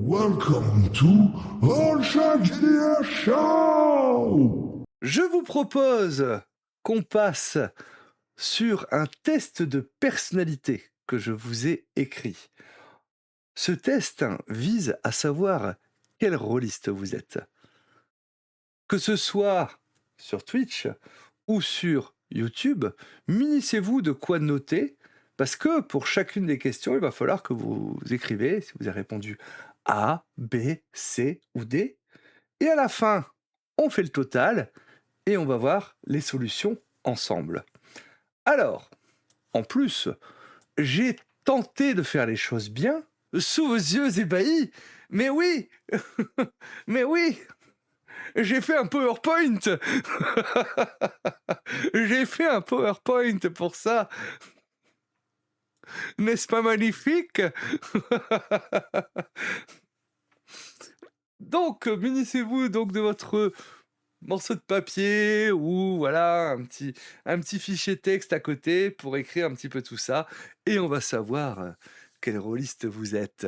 Welcome to All Shark GDR Show! Je vous propose qu'on passe sur un test de personnalité que je vous ai écrit. Ce test vise à savoir quel rôliste vous êtes. Que ce soit sur Twitch ou sur YouTube, munissez-vous de quoi noter, parce que pour chacune des questions, il va falloir que vous écrivez si vous avez répondu A, B, C ou D. Et à la fin, on fait le total et on va voir les solutions ensemble. Alors, en plus, j'ai tenté de faire les choses bien, sous vos yeux ébahis. Mais oui, mais oui, j'ai fait un PowerPoint. J'ai fait un PowerPoint pour ça. N'est-ce pas magnifique? Donc, munissez-vous donc de votre morceau de papier ou voilà un petit fichier texte à côté pour écrire un petit peu tout ça et on va savoir quel rôliste vous êtes.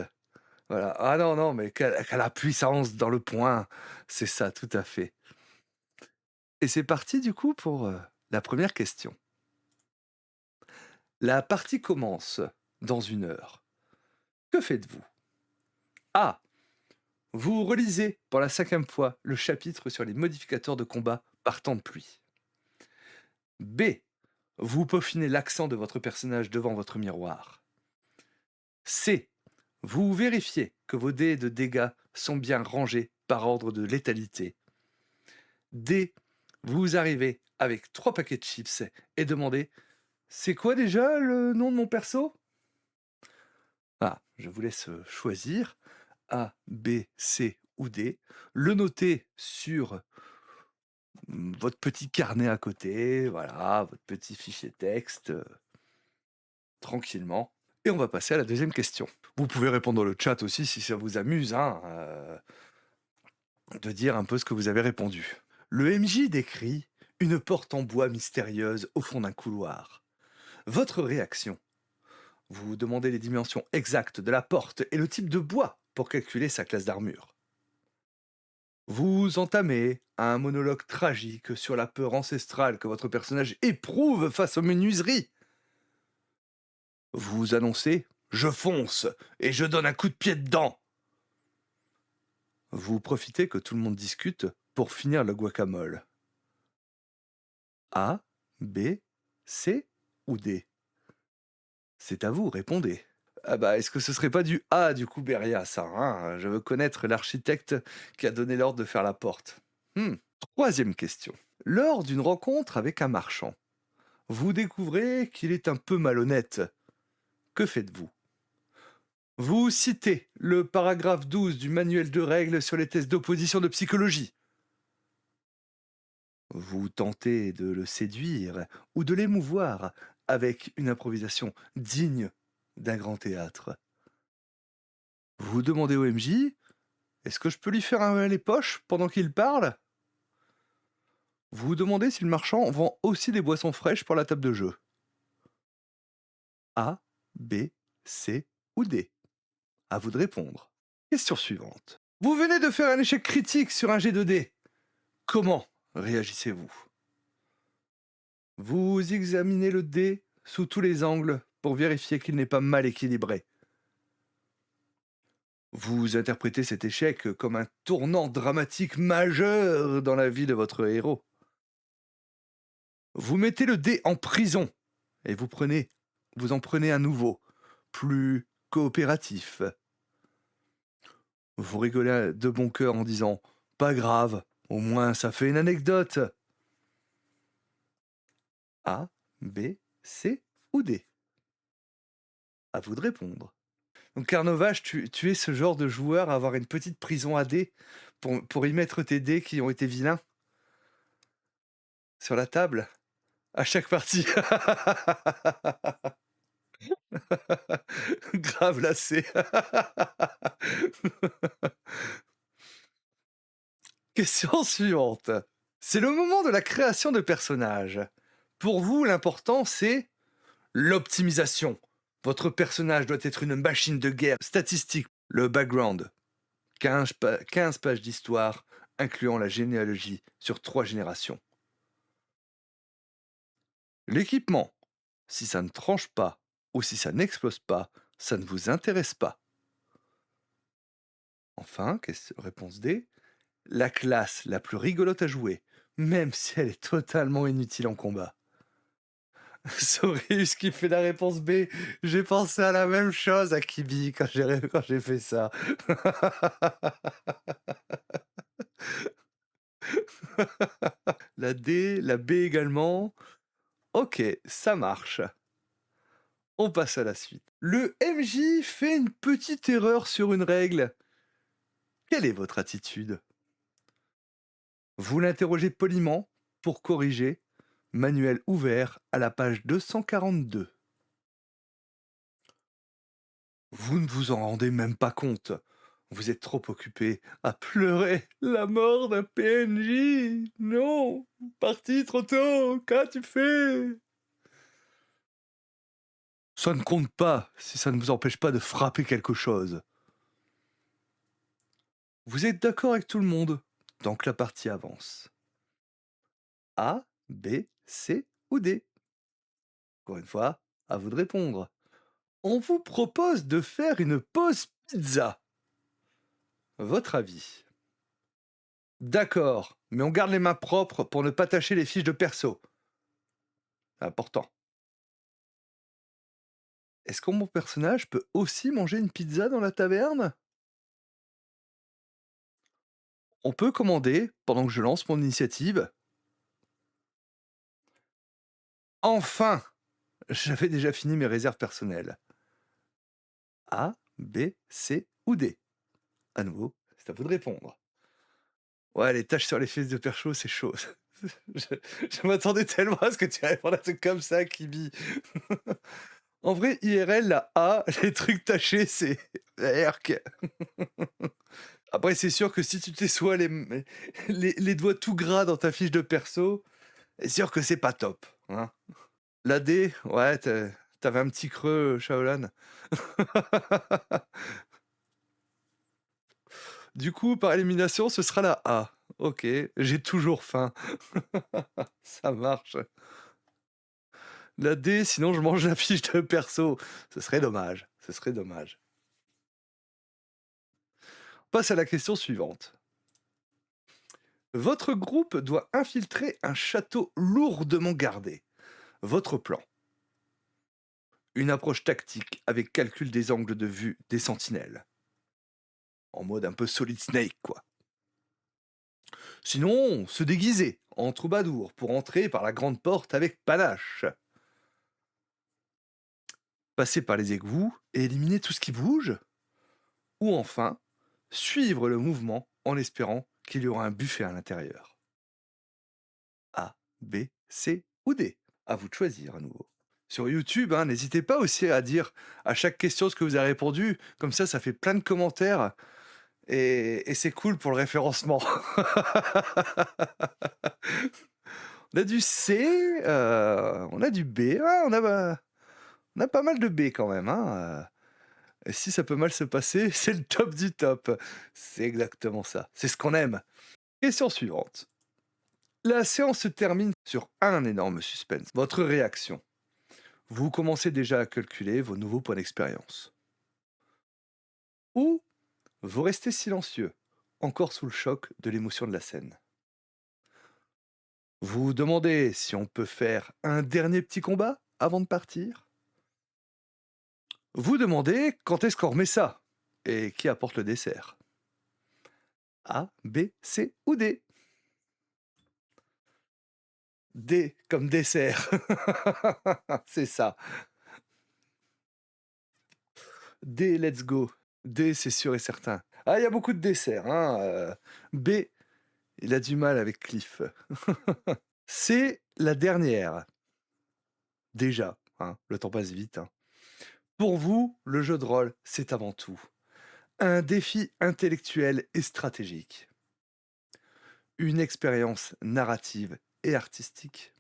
Voilà. Ah non, non, mais quelle puissance dans le point. C'est ça, tout à fait. Et c'est parti du coup pour la première question. La partie commence dans 1 heure. Que faites-vous? A. Vous relisez pour la 5e fois le chapitre sur les modificateurs de combat par temps de pluie. B. Vous peaufinez l'accent de votre personnage devant votre miroir. C. Vous vérifiez que vos dés de dégâts sont bien rangés par ordre de létalité. D. Vous arrivez avec 3 paquets de chips et demandez « C'est quoi déjà le nom de mon perso ?» Ah, je vous laisse choisir A, B, C ou D. Le noter sur votre petit carnet à côté, voilà, votre petit fichier texte, tranquillement. Et on va passer à la deuxième question. Vous pouvez répondre dans le chat aussi si ça vous amuse, de dire un peu ce que vous avez répondu. Le MJ décrit une porte en bois mystérieuse au fond d'un couloir. Votre réaction? Vous demandez les dimensions exactes de la porte et le type de bois pour calculer sa classe d'armure. Vous entamez un monologue tragique sur la peur ancestrale que votre personnage éprouve face aux menuiseries. Vous annoncez « Je fonce et je donne un coup de pied dedans !» Vous profitez que tout le monde discute pour finir le guacamole. A, B, C ou D? C'est à vous, répondez. Ah bah, est-ce que ce serait pas du A du coup, Beria, ça, hein? Je veux connaître l'architecte qui a donné l'ordre de faire la porte. Troisième question. Lors d'une rencontre avec un marchand, vous découvrez qu'il est un peu malhonnête. Que faites-vous? Vous citez le paragraphe 12 du manuel de règles sur les tests d'opposition de psychologie. Vous tentez de le séduire ou de l'émouvoir avec une improvisation digne d'un grand théâtre. Vous demandez au MJ « Est-ce que je peux lui faire les poches pendant qu'il parle ?» Vous demandez si le marchand vend aussi des boissons fraîches pour la table de jeu. A, B, C ou D? À vous de répondre. Question suivante. Vous venez de faire un échec critique sur un G2D. Comment réagissez-vous? Vous examinez le dé sous tous les angles pour vérifier qu'il n'est pas mal équilibré. Vous interprétez cet échec comme un tournant dramatique majeur dans la vie de votre héros. Vous mettez le dé en prison et vous en prenez un nouveau, plus coopératif. Vous rigolez de bon cœur en disant « Pas grave, au moins ça fait une anecdote ». A, B, C ou D? À vous de répondre. Donc Carnovage, tu es ce genre de joueur à avoir une petite prison à dés pour y mettre tes dés qui ont été vilains sur la table à chaque partie. Grave lassé. Question suivante. C'est le moment de la création de personnages. Pour vous, l'important, c'est l'optimisation. Votre personnage doit être une machine de guerre statistique. Le background. 15 pages d'histoire, incluant la généalogie sur 3 générations. L'équipement, si ça ne tranche pas ou si ça n'explose pas, ça ne vous intéresse pas. Enfin, réponse D, la classe la plus rigolote à jouer, même si elle est totalement inutile en combat. Sorius qui fait la réponse B. J'ai pensé à la même chose à Kibi quand j'ai fait ça. La D, la B également. Ok, ça marche. On passe à la suite. Le MJ fait une petite erreur sur une règle. Quelle est votre attitude? Vous l'interrogez poliment pour corriger. Manuel ouvert à la page 242. Vous ne vous en rendez même pas compte. Vous êtes trop occupé à pleurer la mort d'un PNJ. Non, parti trop tôt, qu'as-tu fait? Ça ne compte pas si ça ne vous empêche pas de frapper quelque chose. Vous êtes d'accord avec tout le monde, donc la partie avance. A, B, C ou D? Encore une fois, à vous de répondre. On vous propose de faire une pause pizza. Votre avis? D'accord, mais on garde les mains propres pour ne pas tâcher les fiches de perso. C'est important. Est-ce que mon personnage peut aussi manger une pizza dans la taverne? On peut commander pendant que je lance mon initiative. Enfin! J'avais déjà fini mes réserves personnelles. A, B, C ou D? À nouveau, c'est à vous de répondre. Ouais, les tâches sur les fesses de percho, c'est chaud. Je, je m'attendais tellement à ce que tu répondes à un truc comme ça, Kibi. En vrai, IRL, la A, les trucs tachés, c'est Erk. Après, c'est sûr que si tu t'essoies les doigts tout gras dans ta fiche de perso, c'est sûr que c'est pas top. Hein. La D, ouais, t'avais un petit creux, Shaolan. Du coup, par élimination, ce sera la A. Ok, j'ai toujours faim. Ça marche. La D, sinon je mange la fiche de perso. Ce serait dommage. Ce serait dommage. On passe à la question suivante. Votre groupe doit infiltrer un château lourdement gardé. Votre plan. Une approche tactique avec calcul des angles de vue des sentinelles. En mode un peu Solid Snake, quoi. Sinon, se déguiser en troubadour pour entrer par la grande porte avec panache. Passer par les égouts et éliminer tout ce qui bouge. Ou enfin, suivre le mouvement en espérant qu'il y aura un buffet à l'intérieur. A, B, C ou D. À vous de choisir à nouveau. Sur YouTube, hein, n'hésitez pas aussi à dire à chaque question ce que vous avez répondu. Comme ça fait plein de commentaires et c'est cool pour le référencement. On a du C, on a du B. Ouais, on a pas mal de B quand même. Hein. Et si ça peut mal se passer, c'est le top du top. C'est exactement ça. C'est ce qu'on aime. Question suivante. La séance se termine sur un énorme suspense. Votre réaction. Vous commencez déjà à calculer vos nouveaux points d'expérience. Ou vous restez silencieux, encore sous le choc de l'émotion de la scène. Vous vous demandez si on peut faire un dernier petit combat avant de partir. Vous demandez quand est-ce qu'on remet ça et qui apporte le dessert. A, B, C ou D. D comme dessert. C'est ça. D, let's go. D, c'est sûr et certain. Ah, il y a beaucoup de desserts. Hein. B, il a du mal avec Cliff. C'est la dernière. Déjà, hein, le temps passe vite. Hein. Pour vous, le jeu de rôle, c'est avant tout un défi intellectuel et stratégique, une expérience narrative et artistique,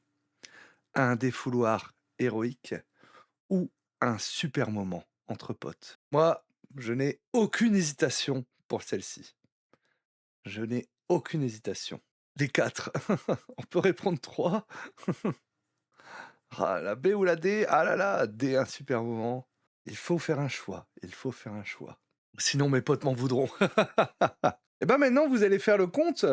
un défouloir héroïque ou un super moment entre potes. Moi, je n'ai aucune hésitation pour celle-ci. Je n'ai aucune hésitation. Les 4. On peut répondre 3. Ah, la B ou la D? Ah là là, D, un super moment. Il faut faire un choix. Il faut faire un choix. Sinon, mes potes m'en voudront. Et ben maintenant, vous allez faire le compte.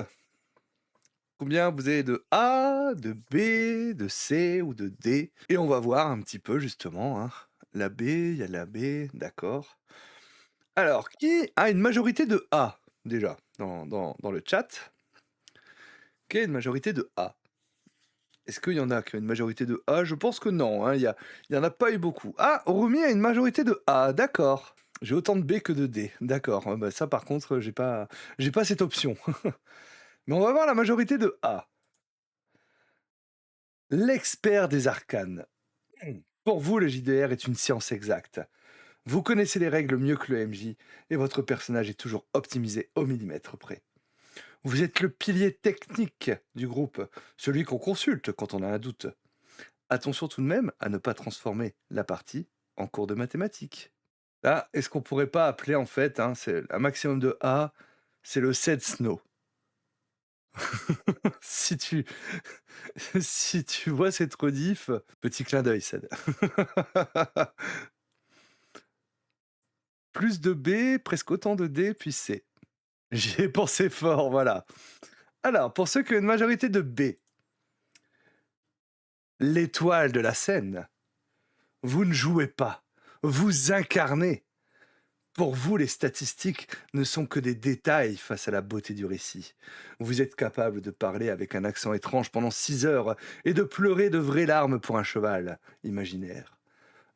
Combien vous avez de A, de B, de C ou de D? Et on va voir un petit peu justement, hein. La B, il y a la B, d'accord. Alors, qui a une majorité de A déjà dans le chat? Qui a une majorité de A? Est-ce qu'il y en a qui ont une majorité de A? Je pense que non, hein, il y en a pas eu beaucoup. Ah, Rumi a une majorité de A, d'accord. J'ai autant de B que de D, d'accord. Bah ça par contre, j'ai pas cette option. Mais on va voir la majorité de A. L'expert des arcanes. Pour vous, le JDR est une science exacte. Vous connaissez les règles mieux que le MJ et votre personnage est toujours optimisé au millimètre près. Vous êtes le pilier technique du groupe, celui qu'on consulte quand on a un doute. Attention tout de même à ne pas transformer la partie en cours de mathématiques. Là, est-ce qu'on pourrait pas appeler en fait, hein, c'est un maximum de A, c'est le Sed Snow. si tu si tu vois cette rediff, petit clin d'œil, Ced. Plus de B, presque autant de D, puis C. J'y ai pensé fort, voilà. Alors, pour ceux qui ont une majorité de B, l'étoile de la scène, vous ne jouez pas, vous incarnez. Pour vous, les statistiques ne sont que des détails face à la beauté du récit. Vous êtes capable de parler avec un accent étrange pendant 6 heures et de pleurer de vraies larmes pour un cheval imaginaire.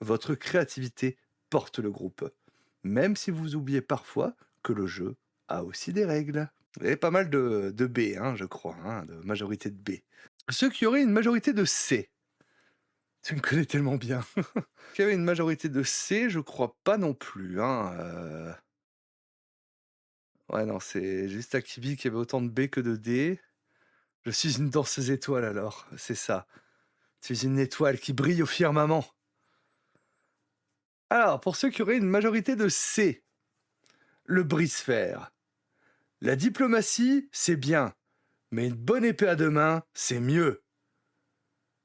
Votre créativité porte le groupe, même si vous oubliez parfois que le jeu a aussi des règles. Vous avez pas mal de B, hein, je crois, hein, de majorité de B. Ceux qui auraient une majorité de C, tu me connais tellement bien. Qui avait une majorité de C, je crois pas non plus. Hein, Ouais, non, c'est juste Akibi qui avait autant de B que de D. Je suis une danseuse étoile alors, c'est ça. Tu es une étoile qui brille au firmament. Alors, pour ceux qui auraient une majorité de C, le brise-fer. La diplomatie, c'est bien, mais une bonne épée à deux mains, c'est mieux.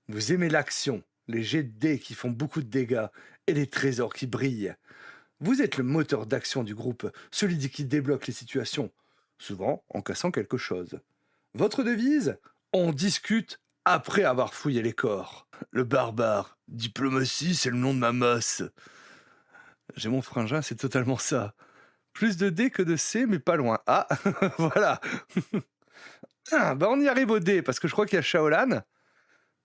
Vous aimez l'action, les jets de dés qui font beaucoup de dégâts et les trésors qui brillent. Vous êtes le moteur d'action du groupe, celui qui débloque les situations, souvent en cassant quelque chose. Votre devise? On discute après avoir fouillé les corps. Le barbare. Diplomatie, c'est le nom de ma masse. J'ai mon frangin, c'est totalement ça. Plus de D que de C, mais pas loin. Ah, voilà. Bah on y arrive au D, parce que je crois qu'il y a Shaolan,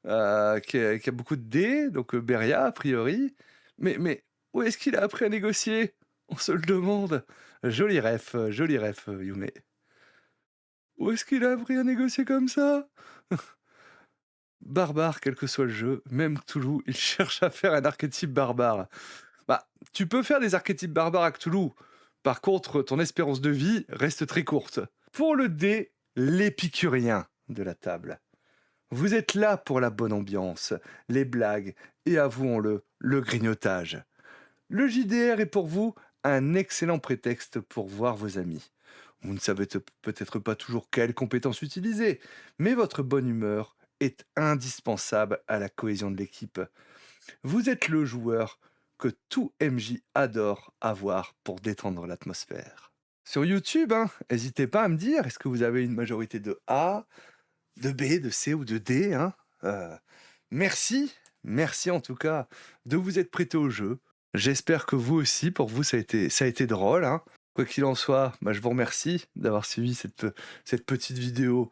qui a beaucoup de D, donc Beria, a priori. Mais où est-ce qu'il a appris à négocier? On se le demande. Joli ref, Yume. Où est-ce qu'il a appris à négocier comme ça? Barbare, quel que soit le jeu, même Cthulhu, il cherche à faire un archétype barbare. Bah, tu peux faire des archétypes barbares à Cthulhu. Par contre, ton espérance de vie reste très courte. Pour le dé, l'épicurien de la table. Vous êtes là pour la bonne ambiance, les blagues et, avouons-le, le grignotage. Le JDR est pour vous un excellent prétexte pour voir vos amis. Vous ne savez peut-être pas toujours quelles compétences utiliser, mais votre bonne humeur est indispensable à la cohésion de l'équipe. Vous êtes le joueur que tout MJ adore avoir pour détendre l'atmosphère. Sur YouTube, n'hésitez pas à me dire, est-ce que vous avez une majorité de A, de B, de C ou de D, hein. Merci en tout cas de vous être prêté au jeu. J'espère que vous aussi, pour vous, ça a été drôle, hein. Quoi qu'il en soit, je vous remercie d'avoir suivi cette petite vidéo.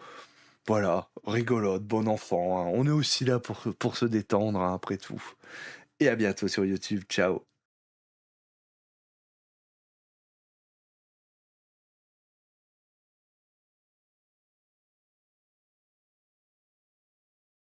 Voilà, rigolote, bon enfant, hein. On est aussi là pour se détendre, hein, après tout. Et à bientôt sur YouTube. Ciao.